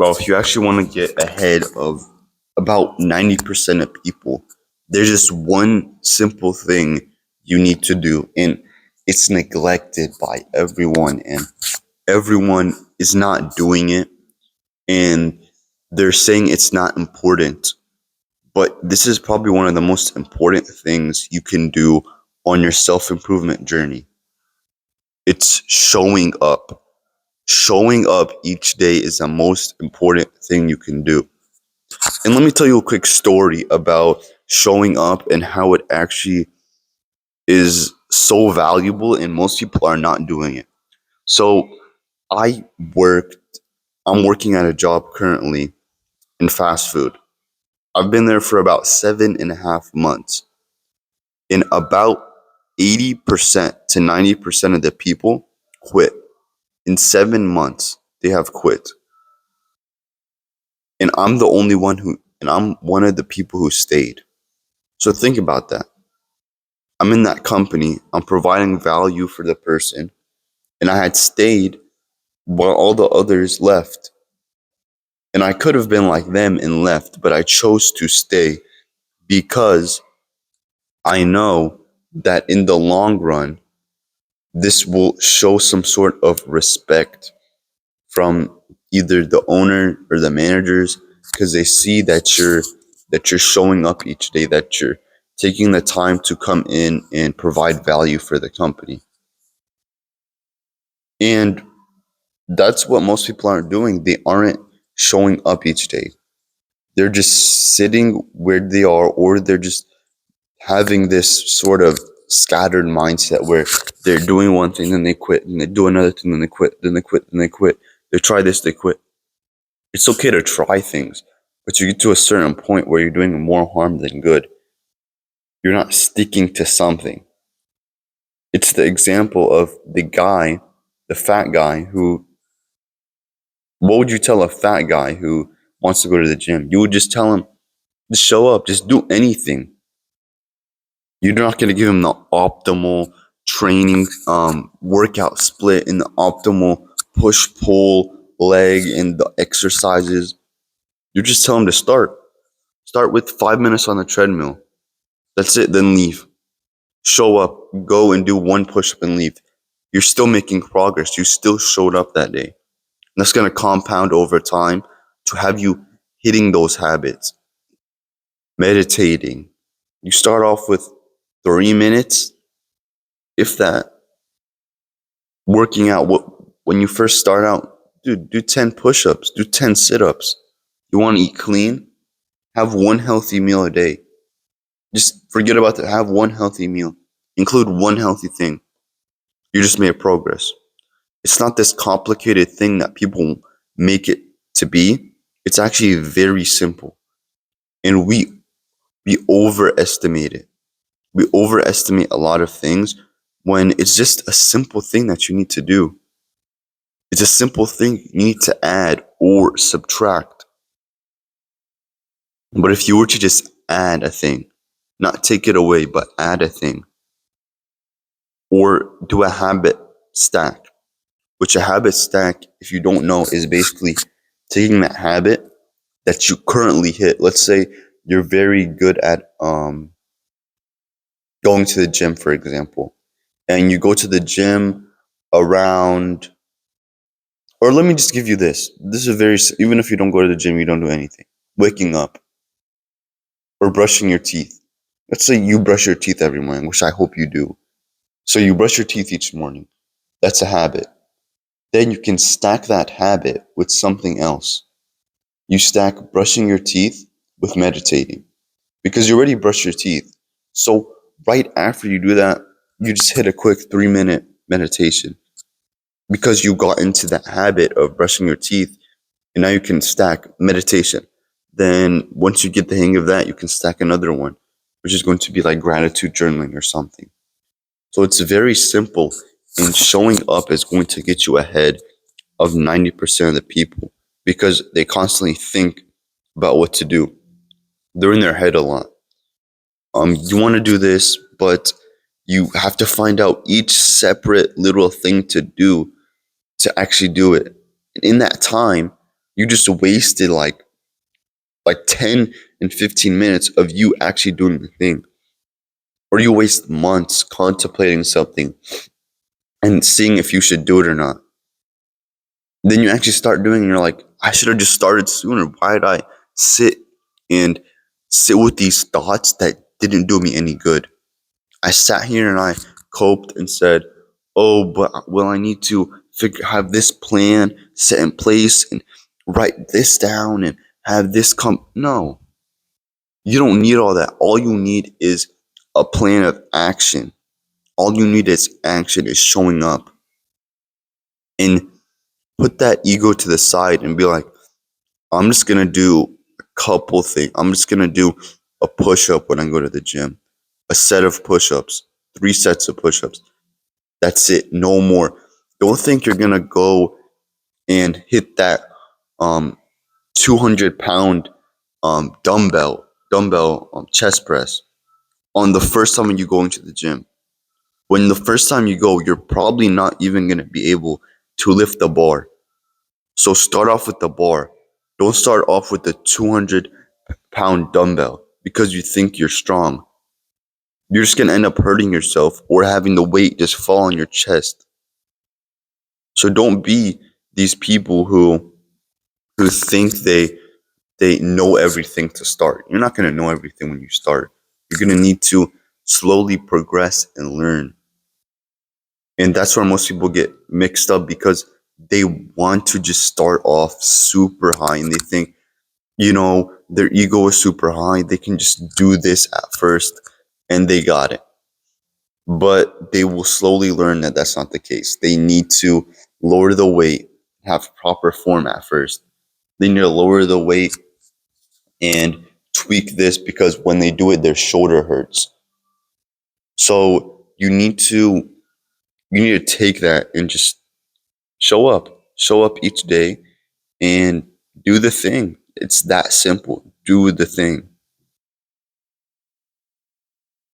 Well, if you actually want to get ahead of about 90% of people, there's just one simple thing you need to do, and it's neglected by everyone, and everyone is not doing it, and they're saying it's not important. But this is probably one of the most important things you can do on your self improvement journey. It's showing up. Showing up each day is the most important thing you can do. And let me tell you a quick story about showing up and how it actually is so valuable, and most people are not doing it. So, I worked, I'm working at a job currently in fast food. I've been there for about 7.5 months. And about 80% to 90% of the people quit. In 7 months, they have quit. And I'm one of the people who stayed. So think about that. I'm in that company, I'm providing value for the person, and I had stayed while all the others left. And I could have been like them and left, but I chose to stay because I know that in the long run, this will show some sort of respect from either the owner or the managers, because they see that you're showing up each day, that you're taking the time to come in and provide value for the company. And that's what most people aren't doing. They aren't showing up each day. They're just sitting where they are, or they're just having this sort of scattered mindset where they're doing one thing, then they quit, and they do another thing, then they quit, then they quit, then they quit. They try this, they quit. It's okay to try things, but you get to a certain point where you're doing more harm than good. You're not sticking to something. It's the example of the fat guy who, what would you tell a fat guy who wants to go to the gym? You would just tell him, just show up, just do anything. You're not going to give him the optimal training workout split and the optimal push pull leg and the exercises. You just tell him to start. Start with 5 minutes on the treadmill. That's it, then leave. Show up, go and do one push up and leave. You're still making progress. You still showed up that day. And that's going to compound over time to have you hitting those habits. Meditating. You start off with 3 minutes, if that. Working out. When you first start out, dude, do 10 push ups, do 10 sit ups. You want to eat clean? Have one healthy meal a day. Just forget about that. Have one healthy meal. Include one healthy thing. You just made progress. It's not this complicated thing that people make it to be. It's actually very simple. And we overestimate it. We overestimate a lot of things when it's just a simple thing that you need to do. It's a simple thing you need to add or subtract. But if you were to just add a thing, not take it away, but add a thing, or do a habit stack, which a habit stack, if you don't know, is basically taking that habit that you currently hit. Let's say you're very good at going to the gym, for example, and you go to the gym around, or let me just give you this. This is even if you don't go to the gym, you don't do anything. Waking up or brushing your teeth. Let's say you brush your teeth every morning, which I hope you do. So you brush your teeth each morning. That's a habit. Then you can stack that habit with something else. You stack brushing your teeth with meditating, because you already brushed your teeth. So right after you do that, you just hit a quick 3-minute meditation, because you got into that habit of brushing your teeth, and now you can stack meditation. Then once you get the hang of that, you can stack another one, which is going to be like gratitude journaling or something. So it's very simple, and showing up is going to get you ahead of 90% of the people, because they constantly think about what to do. They're in their head a lot. You want to do this, but you have to find out each separate little thing to do to actually do it. And in that time, You just wasted like 10 and 15 minutes of you actually doing the thing. Or you waste months contemplating something and seeing if you should do it or not. Then you actually start doing it and you're like, I should have just started sooner. Why did I sit and sit with these thoughts that didn't do me any good? I sat here and I coped and said, oh, but well, I need to have this plan set in place and write this down and have this come. No, you don't need all that. All you need is a plan of action. All you need is action, is showing up. And put that ego to the side and be like, I'm just going to do a couple things. I'm just going to do a push up when I go to the gym, a set of push ups, 3 sets of push ups. That's it. No more. Don't think you're going to go and hit that 200-pound dumbbell chest press on the first time you go into the gym. When the first time you go, you're probably not even going to be able to lift the bar. So start off with the bar. Don't start off with the 200-pound dumbbell because you think you're strong. You're just going to end up hurting yourself or having the weight just fall on your chest. So don't be these people who think they know everything to start. You're not going to know everything when you start. You're going to need to slowly progress and learn. And that's where most people get mixed up because they want to just start off super high and they think, their ego is super high. They can just do this at first and they got it. But they will slowly learn that that's not the case. They need to lower the weight, have proper form at first. They need to lower the weight and tweak this because when they do it, their shoulder hurts. So you need to take that and just show up each day and do the thing. It's that simple. Do the thing.